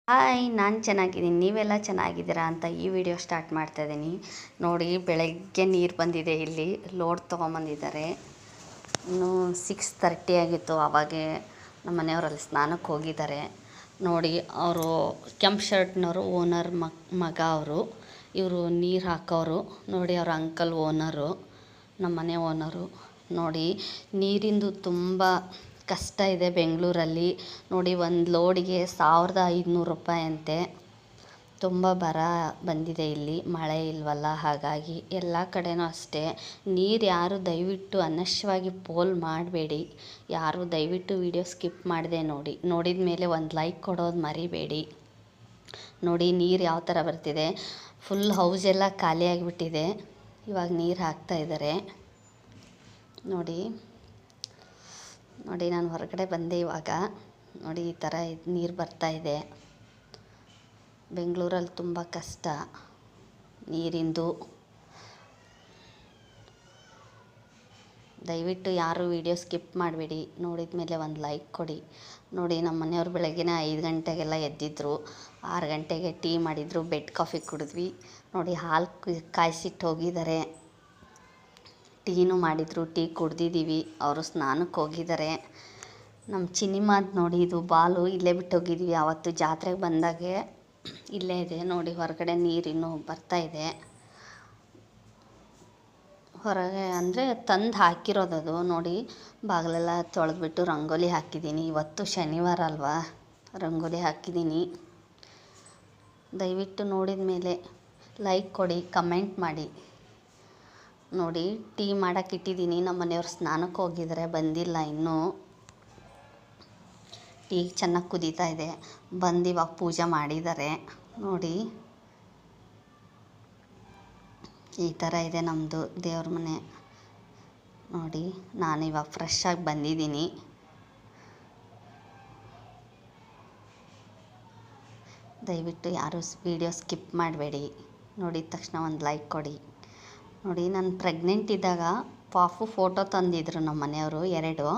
Hi, ನಾನು ಚೆನ್ನಾಗಿದ್ದೀನಿ. ನೀವೆಲ್ಲ ಚೆನ್ನಾಗಿದ್ದೀರಾ ಅಂತ ಈ ವಿಡಿಯೋ ಸ್ಟಾರ್ಟ್ ಮಾಡ್ತಾಯಿದ್ದೀನಿ. ನೋಡಿ, ಬೆಳಗ್ಗೆ ನೀರು ಬಂದಿದೆ. ಇಲ್ಲಿ ಲೋಡ್ ತೊಗೊಂಬಂದಿದ್ದಾರೆ. ಇನ್ನೂ 6:30 ಆಗಿತ್ತು. ಆವಾಗೇ ನಮ್ಮ ಮನೆಯವರಲ್ಲಿ ಸ್ನಾನಕ್ಕೆ ಹೋಗಿದ್ದಾರೆ. ನೋಡಿ, ಅವರು ಕೆಂಪು ಶರ್ಟ್ನವರು ಓನರ್ ಮಗ ಅವರು. ಇವರು ನೀರು ಹಾಕೋರು. ನೋಡಿ, ಅವ್ರ ಅಂಕಲ್ ಓನರು, ನಮ್ಮ ಮನೆ ಓನರು. ನೋಡಿ, ನೀರಿಂದು ತುಂಬ ಕಷ್ಟ ಇದೆ ಬೆಂಗಳೂರಲ್ಲಿ. ನೋಡಿ, ಒಂದು ಲೋಡಿಗೆ 1500 ರೂಪಾಯಿ ಅಂತೆ. ತುಂಬ ಬರ ಬಂದಿದೆ ಇಲ್ಲಿ, ಮಳೆ ಇಲ್ವಲ್ಲ, ಹಾಗಾಗಿ ಎಲ್ಲ ಕಡೆನೂ ಅಷ್ಟೇ. ನೀರು ಯಾರು ದಯವಿಟ್ಟು ಅನವಶ್ಯವಾಗಿ ಪೋಲ್ ಮಾಡಬೇಡಿ. ಯಾರು ದಯವಿಟ್ಟು ವಿಡಿಯೋ ಸ್ಕಿಪ್ ಮಾಡದೆ ನೋಡಿ. ನೋಡಿದ ಮೇಲೆ ಒಂದು ಲೈಕ್ ಕೊಡೋದು ಮರಿಬೇಡಿ. ನೋಡಿ, ನೀರು ಯಾವ ಥರ ಬರ್ತಿದೆ. ಫುಲ್ ಹೌಸೆಲ್ಲ ಖಾಲಿಯಾಗಿಬಿಟ್ಟಿದೆ. ಇವಾಗ ನೀರು ಹಾಕ್ತಾಯಿದ್ದಾರೆ. ನೋಡಿ, ನಾನು ಹೊರಗಡೆ ಬಂದೆ ಇವಾಗ. ನೋಡಿ, ಈ ಥರ ನೀರು ಬರ್ತಾಯಿದೆ. ಬೆಂಗಳೂರಲ್ಲಿ ತುಂಬ ಕಷ್ಟ ನೀರಿಂದು. ದಯವಿಟ್ಟು ಯಾರು ವಿಡಿಯೋ ಸ್ಕಿಪ್ ಮಾಡಬೇಡಿ. ನೋಡಿದ ಮೇಲೆ ಒಂದು ಲೈಕ್ ಕೊಡಿ. ನೋಡಿ, ನಮ್ಮ ಮನೆಯವ್ರು ಬೆಳಗ್ಗೆನೇ 5 ಗಂಟೆಗೆಲ್ಲ ಎದ್ದಿದ್ರು. 6 ಗಂಟೆಗೆ ಟೀ ಮಾಡಿದರು, ಬೆಡ್ ಕಾಫಿ ಕುಡಿದ್ವಿ. ನೋಡಿ, ಹಾಲು ಕಾಯಿಸಿಟ್ಟು ಹೋಗಿದ್ದಾರೆ. ಟೀನೂ ಮಾಡಿದರು, ಟೀ ಕುಡ್ದಿದ್ದೀವಿ. ಅವರು ಸ್ನಾನಕ್ಕೆ ಹೋಗಿದ್ದಾರೆ. ನಮ್ಮ ಚಿನಿಮಾದ ನೋಡಿ, ಇದು ಬಾಲು ಇಲ್ಲೇ ಬಿಟ್ಟು ಹೋಗಿದ್ವಿ. ಆವತ್ತು ಜಾತ್ರೆಗೆ ಬಂದಾಗೆ ಇಲ್ಲೇ ಇದೆ. ನೋಡಿ, ಹೊರಗಡೆ ನೀರಿನ್ನೂ ಬರ್ತಾಯಿದೆ. ಹೊರಗೆ ಅಂದರೆ ತಂದು ಹಾಕಿರೋದದು. ನೋಡಿ, ಬಾಗಿಲೆಲ್ಲ ತೊಳೆದ್ಬಿಟ್ಟು ರಂಗೋಲಿ ಹಾಕಿದ್ದೀನಿ. ಇವತ್ತು ಶನಿವಾರ ಅಲ್ವಾ, ರಂಗೋಲಿ ಹಾಕಿದ್ದೀನಿ. ದಯವಿಟ್ಟು ನೋಡಿದ ಮೇಲೆ ಲೈಕ್ ಕೊಡಿ, ಕಮೆಂಟ್ ಮಾಡಿ. ನೋಡಿ, ಟೀ ಮಾಡೋಕೆ ಇಟ್ಟಿದ್ದೀನಿ. ನಮ್ಮ ಮನೆಯವ್ರು ಸ್ನಾನಕ್ಕೆ ಹೋಗಿದ್ದಾರೆ, ಬಂದಿಲ್ಲ ಇನ್ನೂ. ಟೀ ಚೆನ್ನಾಗಿ ಕುದೀತಾ ಇದೆ. ಬಂದು ಇವಾಗ ಪೂಜೆ ಮಾಡಿದ್ದಾರೆ. ನೋಡಿ, ಈ ಥರ ಇದೆ ನಮ್ಮದು ದೇವ್ರ ಮನೆ. ನೋಡಿ, ನಾನು ಇವಾಗ ಫ್ರೆಶ್ ಆಗಿ ಬಂದಿದ್ದೀನಿ. ದಯವಿಟ್ಟು ಯಾರು ವಿಡಿಯೋ ಸ್ಕಿಪ್ ಮಾಡಬೇಡಿ. ನೋಡಿದ ತಕ್ಷಣ ಒಂದು ಲೈಕ್ ಕೊಡಿ. ನೋಡಿ, ನಾನು ಪ್ರೆಗ್ನೆಂಟ್ ಇದ್ದಾಗ ಪಾಪು ಫೋಟೋ ತಂದಿದ್ರು ನಮ್ಮ ಮನೆಯವರು 2.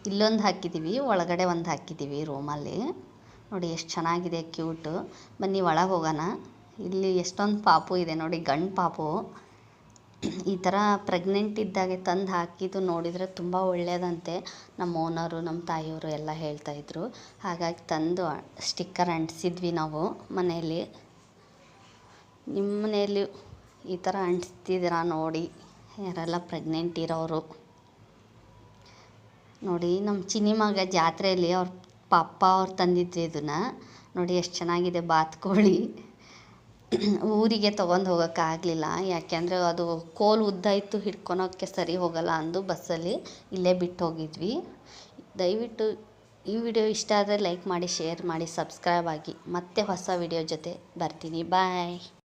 ಇಲ್ಲೊಂದು ಹಾಕಿದ್ದೀವಿ, ಒಳಗಡೆ ಒಂದು ಹಾಕಿದ್ದೀವಿ ರೂಮಲ್ಲಿ. ನೋಡಿ, ಎಷ್ಟು ಚೆನ್ನಾಗಿದೆ, ಕ್ಯೂಟು. ಬನ್ನಿ ಒಳಗೆ ಹೋಗೋಣ. ಇಲ್ಲಿ ಎಷ್ಟೊಂದು ಪಾಪು ಇದೆ ನೋಡಿ, ಗಂಡು ಪಾಪು. ಈ ಥರ ಪ್ರೆಗ್ನೆಂಟ್ ಇದ್ದಾಗೆ ತಂದು ಹಾಕಿದ್ದು ನೋಡಿದರೆ ತುಂಬ ಒಳ್ಳೆಯದಂತೆ. ನಮ್ಮ ಓನರು, ನಮ್ಮ ತಾಯಿಯವರು ಎಲ್ಲ ಹೇಳ್ತಾಯಿದ್ರು. ಹಾಗಾಗಿ ತಂದು ಸ್ಟಿಕ್ಕರ್ ಅಂಟಿಸಿದ್ವಿ ನಾವು ಮನೆಯಲ್ಲಿ. ನಿಮ್ಮ ಮನೆಯಲ್ಲಿ ಈ ಥರ ಅಂಟಿಸ್ತಿದ್ದೀರಾ ನೋಡಿ, ಯಾರೆಲ್ಲ ಪ್ರೆಗ್ನೆಂಟ್ ಇರೋರು. ನೋಡಿ, ನಮ್ಮ ಚಿನಿಮಗ ಜಾತ್ರೆಯಲ್ಲಿ ಅವ್ರ ಪಪ್ಪ ಅವ್ರು ತಂದಿದ್ರು ಇದನ್ನು. ನೋಡಿ, ಎಷ್ಟು ಚೆನ್ನಾಗಿದೆ ಬಾತುಕೋಳಿ. ಊರಿಗೆ ತೊಗೊಂಡು ಹೋಗೋಕ್ಕಾಗಲಿಲ್ಲ, ಯಾಕೆಂದರೆ ಅದು ಕೋಲು ಉದ್ದ ಇತ್ತು, ಹಿಡ್ಕೊಳೋಕ್ಕೆ ಸರಿ ಹೋಗಲ್ಲ ಅಂದು ಬಸ್ಸಲ್ಲಿ ಇಲ್ಲೇ ಬಿಟ್ಟು ಹೋಗಿದ್ವಿ. ದಯವಿಟ್ಟು ಈ ವಿಡಿಯೋ ಇಷ್ಟ ಆದರೆ ಲೈಕ್ ಮಾಡಿ, ಶೇರ್ ಮಾಡಿ, ಸಬ್ಸ್ಕ್ರೈಬ್ ಆಗಿ. ಮತ್ತೆ ಹೊಸ ವಿಡಿಯೋ ಜೊತೆ ಬರ್ತೀನಿ. ಬಾಯ್.